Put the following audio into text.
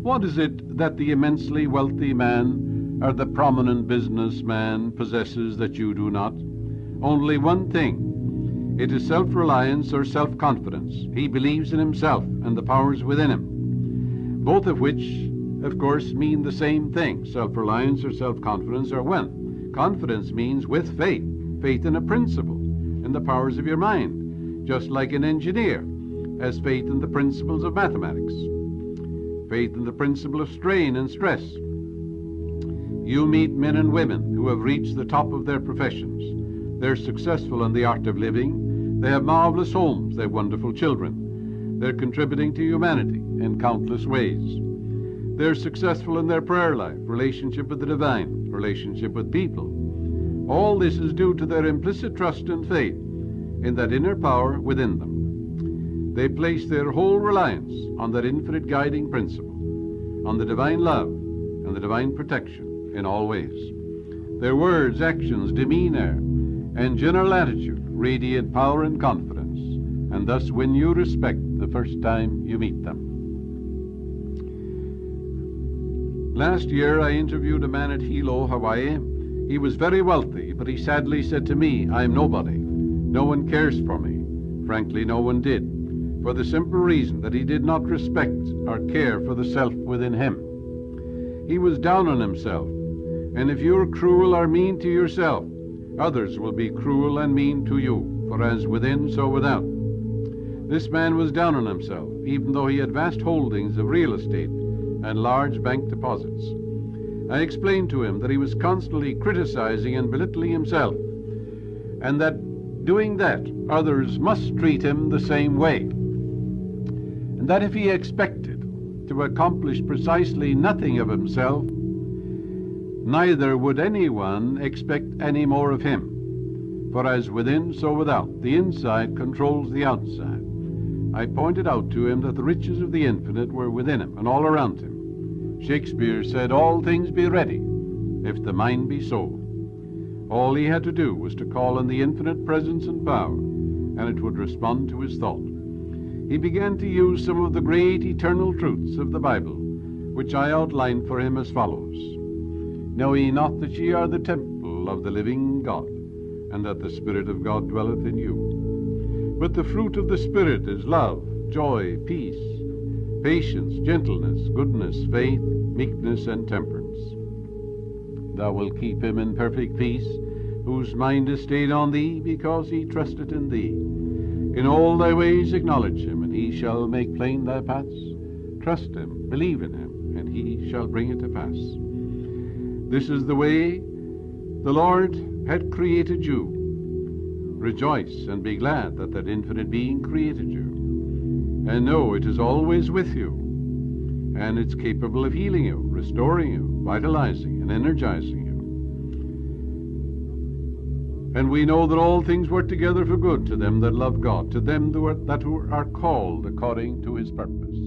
What is it that the immensely wealthy man or the prominent businessman possesses that you do not? Only one thing. It is self-reliance or self-confidence. He believes in himself and the powers within him, both of which, of course, mean the same thing. Self-reliance or self-confidence are one. Confidence means with faith, faith in a principle, in the powers of your mind, just like an engineer has faith in the principles of mathematics, faith in the principle of strain and stress. You meet men and women who have reached the top of their professions. They're successful in the art of living. They have marvelous homes. They have wonderful children. They're contributing to humanity in countless ways. They're successful in their prayer life, relationship with the divine, relationship with people. All this is due to their implicit trust and faith in that inner power within them. They place their whole reliance on that infinite guiding principle, on the divine love and the divine protection in all ways. Their words, actions, demeanor, and general attitude radiate power and confidence, and thus win you respect the first time you meet them. Last year I interviewed a man at Hilo, Hawaii. He was very wealthy, but he sadly said to me, "I am nobody. No one cares for me." Frankly, no one did, for the simple reason that he did not respect or care for the self within him. He was down on himself, and if you're cruel or mean to yourself, others will be cruel and mean to you, for as within, so without. This man was down on himself, even though he had vast holdings of real estate and large bank deposits. I explained to him that he was constantly criticizing and belittling himself, and that doing that, others must treat him the same way, and that if he expected to accomplish precisely nothing of himself, neither would anyone expect any more of him. For as within, so without. The inside controls the outside. I pointed out to him that the riches of the infinite were within him and all around him. Shakespeare said, "All things be ready, if the mind be so." All he had to do was to call on the infinite presence and power, and it would respond to his thought. He began to use some of the great eternal truths of the Bible, which I outlined for him as follows. "Know ye not that ye are the temple of the living God, and that the Spirit of God dwelleth in you? But the fruit of the Spirit is love, joy, peace, patience, gentleness, goodness, faith, meekness, and temperance. Thou wilt keep him in perfect peace, whose mind is stayed on thee, because he trusteth in thee. In all thy ways acknowledge him, and he shall make plain thy paths. Trust him, believe in him, and he shall bring it to pass." This is the way the Lord had created you. Rejoice and be glad that that infinite being created you. And know it is always with you. And it's capable of healing you, restoring you, vitalizing and energizing you. And we know that all things work together for good to them that love God, to them that are called according to his purpose.